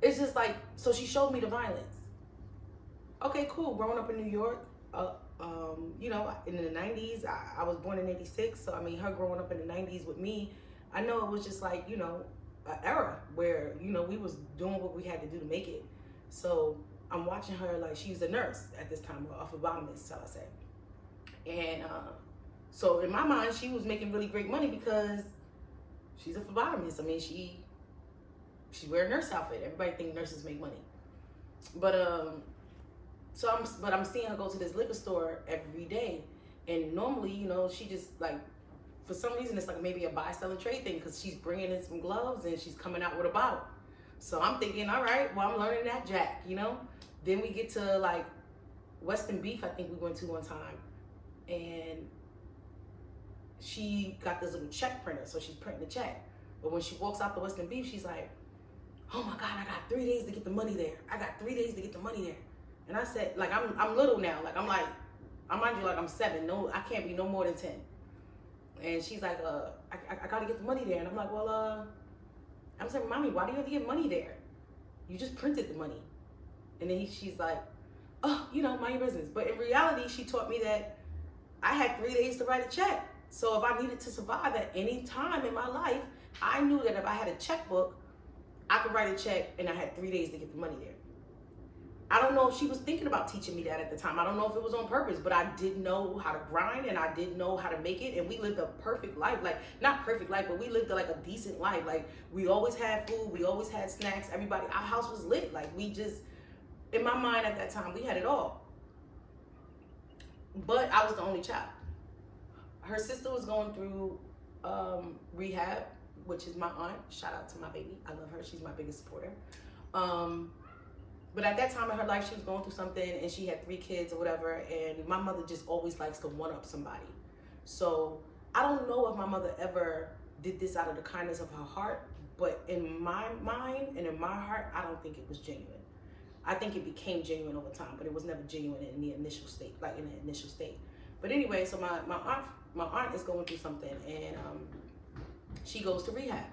it's just like, so she showed me the violence. Okay, cool. Growing up in New York, you know, in the 90s, I was born in 86. So, I mean, her growing up in the 90s with me, I know it was just like, you know, an era where, you know, we was doing what we had to do to make it. So I'm watching her, like, she's a nurse at this time, or a phlebotomist, shall I say. And so in my mind, she was making really great money because she's a phlebotomist. I mean, she wear a nurse outfit. Everybody think nurses make money. But I'm seeing her go to this liquor store every day, and normally, you know, she just like, for some reason, it's like maybe a buy, sell, and trade thing because she's bringing in some gloves and she's coming out with a bottle. So I'm thinking, all right, well, I'm learning that jack, you know. Then we get to like Western Beef, I think we went to one time, and she got this little check printer, so she's printing the check. But when she walks out the Western Beef, she's like, oh my God, I got 3 days to get the money there. I got 3 days to get the money there. And I said, like, I'm little now. Like, I'm like, I mind you, like, I'm 7. No, I can't be no more than 10. And she's like, I got to get the money there. And I'm like, well, I'm saying, Mommy, why do you have to get money there? You just printed the money. And then she's like, oh, you know, mind your business. But in reality, she taught me that I had 3 days to write a check. So if I needed to survive at any time in my life, I knew that if I had a checkbook, I could write a check and I had 3 days to get the money there. I don't know if she was thinking about teaching me that at the time. I don't know if it was on purpose, but I did know how to grind and I did know how to make it. And we lived a perfect life. Like, not perfect life, but we lived like a decent life. Like, we always had food. We always had snacks. Everybody, our house was lit. Like, we just, in my mind at that time, we had it all. But I was the only child. Her sister was going through rehab, which is my aunt. Shout out to my baby. I love her. She's my biggest supporter. But at that time in her life, she was going through something and she had 3 kids or whatever. And my mother just always likes to one-up somebody. So I don't know if my mother ever did this out of the kindness of her heart. But in my mind and in my heart, I don't think it was genuine. I think it became genuine over time, but it was never genuine in the initial state, like in the initial state. But anyway, so my aunt is going through something and she goes to rehab.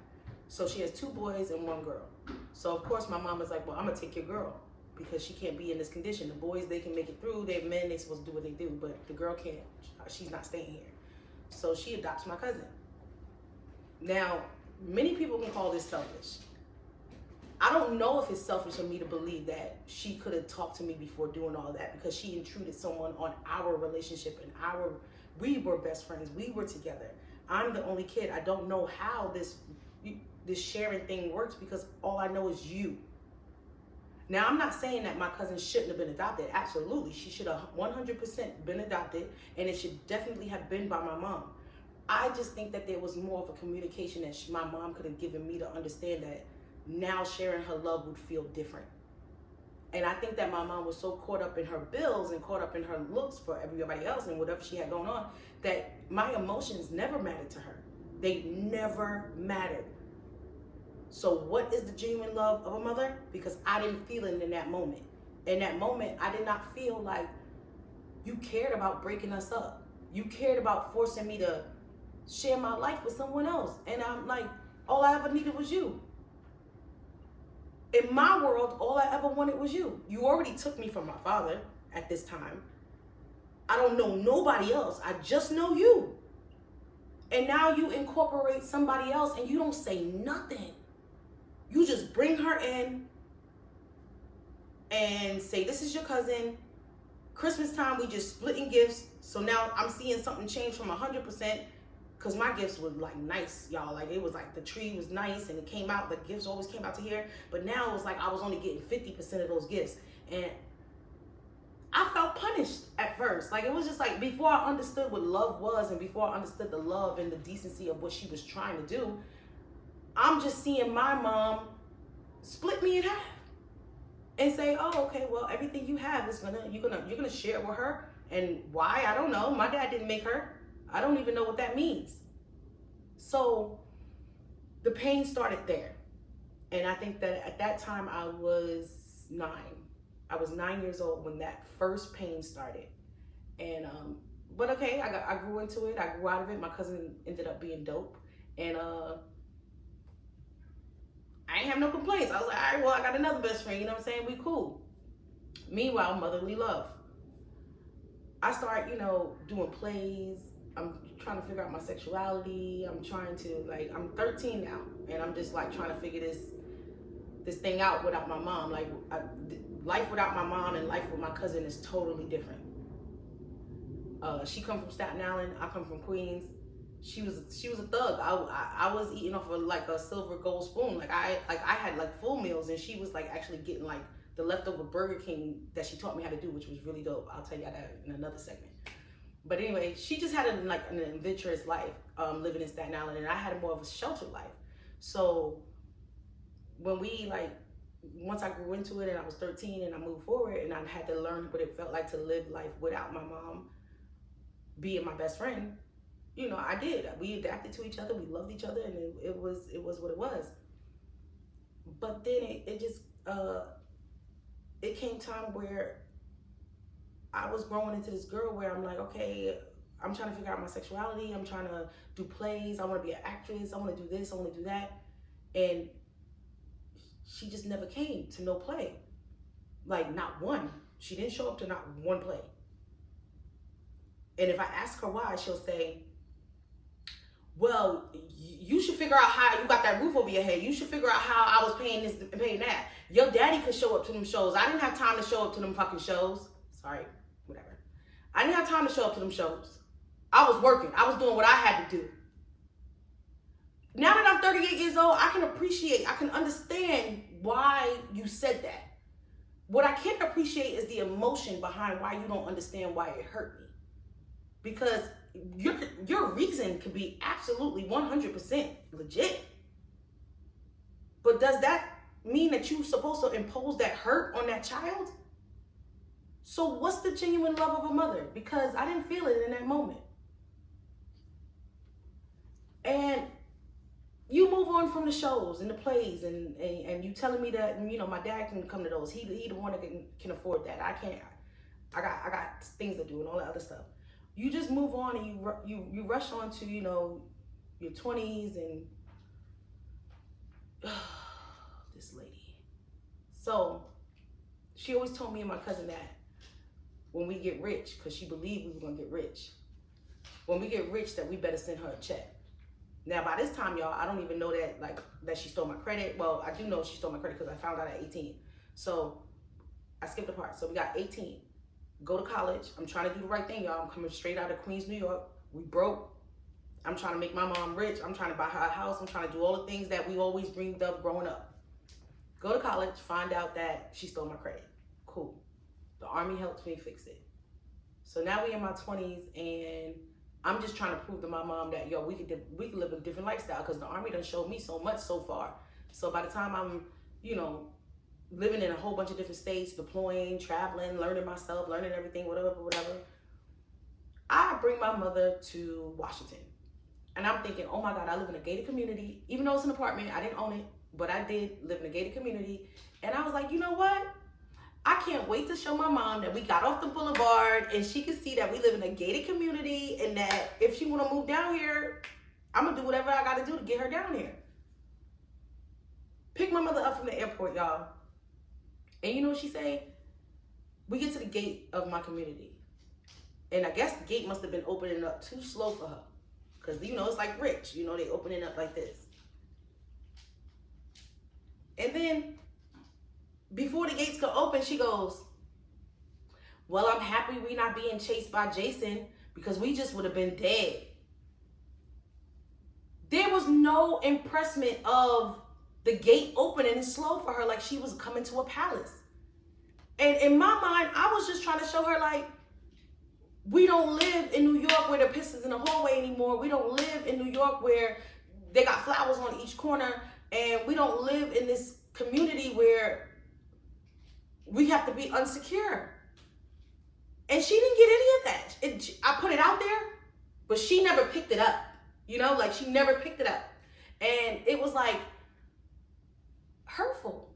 So she has 2 boys and 1 girl. So of course my mom was like, well, I'm gonna take your girl because she can't be in this condition. The boys, they can make it through. They're men, they're supposed to do what they do, but the girl can't. She's not staying here. So she adopts my cousin. Now, many people can call this selfish. I don't know if it's selfish of me to believe that she could have talked to me before doing all that because she intruded someone on our relationship and we were best friends. We were together. I'm the only kid. I don't know how this sharing thing works because all I know is you. Now, I'm not saying that my cousin shouldn't have been adopted. Absolutely. She should have 100% been adopted, and it should definitely have been by my mom. I just think that there was more of a communication that my mom could have given me to understand that now sharing her love would feel different. And I think that my mom was so caught up in her bills and caught up in her looks for everybody else and whatever she had going on that my emotions never mattered to her. They never mattered. So what is the genuine love of a mother? Because I didn't feel it in that moment. In that moment, I did not feel like you cared about breaking us up. You cared about forcing me to share my life with someone else. And I'm like, all I ever needed was you. In my world, all I ever wanted was you. You already took me from my father at this time. I don't know nobody else. I just know you. And now you incorporate somebody else and you don't say nothing. You just bring her in and say, this is your cousin. Christmas time, we just splitting gifts. So now I'm seeing something change from 100%. Because my gifts were like nice, y'all. Like it was like the tree was nice and it came out. The gifts always came out to here. But now it was like I was only getting 50% of those gifts. And I felt punished at first. Like it was just like before I understood what love was and before I understood the love and the decency of what she was trying to do, I'm just seeing my mom split me in half and say, oh, okay, well, everything you have is you're gonna share it with her. And why? I don't know. My dad didn't make her. I don't even know what that means. So the pain started there. And I think that at that time I was 9. I was 9 years old when that first pain started. And, but okay, I grew into it. I grew out of it. My cousin ended up being dope. And I ain't have no complaints. I was like, all right, well, I got another best friend. You know what I'm saying? We cool. Meanwhile, motherly love. I start, doing plays. I'm trying to figure out my sexuality. I'm trying to, I'm 13 now, and I'm just trying to figure this thing out without my mom. Life without my mom and life with my cousin is totally different. She come from Staten Island. I come from Queens. She was a thug. I was eating off of a silver gold spoon. I had full meals, and she was actually getting the leftover Burger King that she taught me how to do, which was really dope. I'll tell you that in another segment. But anyway, she just had an adventurous life, living in Staten Island, and I had more of a sheltered life. So when we once I grew into it and I was 13 and I moved forward and I had to learn what it felt like to live life without my mom being my best friend, I did. We adapted to each other, we loved each other, and it was what it was. But then it just it came time where I was growing into this girl where I'm like, okay, I'm trying to figure out my sexuality. I'm trying to do plays. I want to be an actress. I want to do this. I want to do that. And she just never came to no play. Not one. She didn't show up to not one play. And if I ask her why, she'll say, well, you should figure out how you got that roof over your head. You should figure out how I was paying this and paying that. Your daddy could show up to them shows. I didn't have time to show up to them fucking shows. Sorry, whatever. I didn't have time to show up to them shows. I was working. I was doing what I had to do. Now that I'm 38 years old, I can understand why you said that. What I can't appreciate is the emotion behind why you don't understand why it hurt me. Because your reason could be absolutely 100% legit. But does that mean that you're supposed to impose that hurt on that child? So what's the genuine love of a mother? Because I didn't feel it in that moment. And you move on from the shows and the plays and you telling me that, my dad can come to those. He the one that can afford that. I can't. I got things to do and all that other stuff. You just move on and you rush on to, your 20s and this lady. So she always told me and my cousin that when we get rich, because she believed we were going to get rich, when we get rich that we better send her a check. Now, by this time, y'all, I don't even know that that she stole my credit. Well, I do know she stole my credit because I found out at 18. So I skipped a part. So we got 18. Go to college. I'm trying to do the right thing, y'all. I'm coming straight out of Queens, New York. We broke. I'm trying to make my mom rich. I'm trying to buy her a house. I'm trying to do all the things that we always dreamed of growing up. Go to college, find out that she stole my credit. Cool. The Army helped me fix it. So now we in my 20s, and I'm just trying to prove to my mom that, we could live a different lifestyle, because the Army done showed me so much so far. So by the time I'm, living in a whole bunch of different states, deploying, traveling, learning myself, learning everything, whatever, I bring my mother to Washington. And I'm thinking, oh my God, I live in a gated community. Even though it's an apartment, I didn't own it, but I did live in a gated community. And I was like, you know what? I can't wait to show my mom that we got off the boulevard and she can see that we live in a gated community, and that if she want to move down here, I'm going to do whatever I got to do to get her down here. Pick my mother up from the airport, y'all. And you know what she say? We get to the gate of my community. And I guess the gate must have been opening up too slow for her. Because, it's like rich. They open it up like this. And then, before the gates could open, she goes, well, I'm happy we not being chased by Jason, because we just would have been dead. There was no impressment of the gate opening slow for her, like she was coming to a palace. And in my mind, I was just trying to show her, we don't live in New York where there are pisses in the hallway anymore. We don't live in New York where they got flowers on each corner. And we don't live in this community where we have to be unsecure. And she didn't get any of that. I put it out there, but she never picked it up. She never picked it up. And it was hurtful.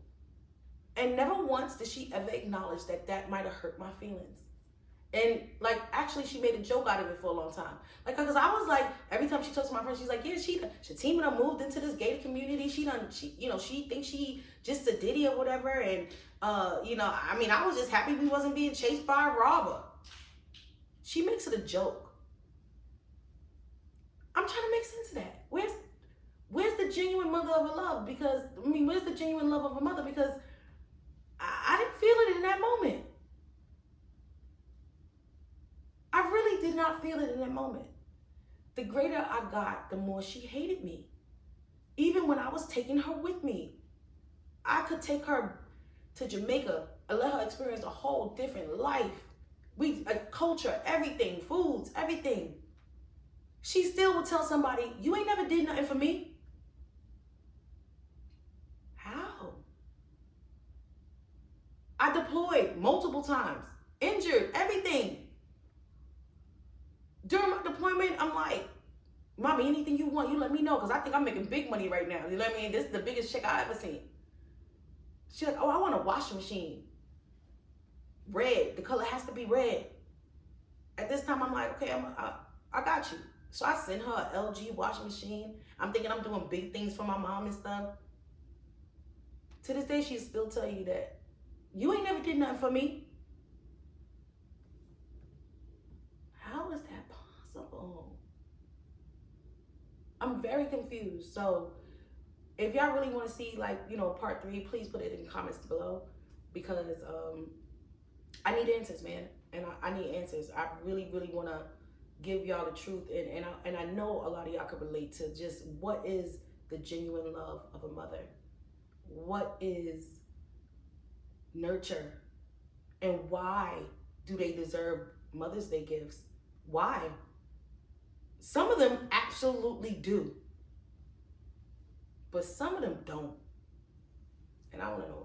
And never once did she ever acknowledge that might have hurt my feelings. And like, actually, she made a joke out of it for a long time. Like, cause I was like, every time she talks to my friend, she's like, yeah, Shatima done moved into this gated community. She thinks she just a Diddy or whatever. And I mean, I was just happy we wasn't being chased by a robber. She makes it a joke. I'm trying to make sense of that. Where's the genuine mother of a love? Because where's the genuine love of a mother? Because I didn't feel it in that moment. I really did not feel it in that moment. The greater I got, the more she hated me. Even when I was taking her with me, I could take her to Jamaica and let her experience a whole different life. Culture, everything, foods, everything. She still would tell somebody, you ain't never did nothing for me. How? I deployed multiple times, injured, everything. During my deployment, I'm like, Mommy, anything you want, you let me know, because I think I'm making big money right now. You know what I mean? This is the biggest check I ever seen. She's like, oh, I want a washing machine. Red. The color has to be red. At this time, I'm like, okay, I got you. So I sent her an LG washing machine. I'm thinking I'm doing big things for my mom and stuff. To this day, she'll still tell you that you ain't never did nothing for me. How is that possible? I'm very confused. So if y'all really want to see, like, part 3, please put it in the comments below, because I need answers, man. And I need answers. I really, really want to give y'all the truth. And I know a lot of y'all can relate to just what is the genuine love of a mother? What is nurture? And why do they deserve Mother's Day gifts? Why? Some of them absolutely do. But some of them don't. And I want to know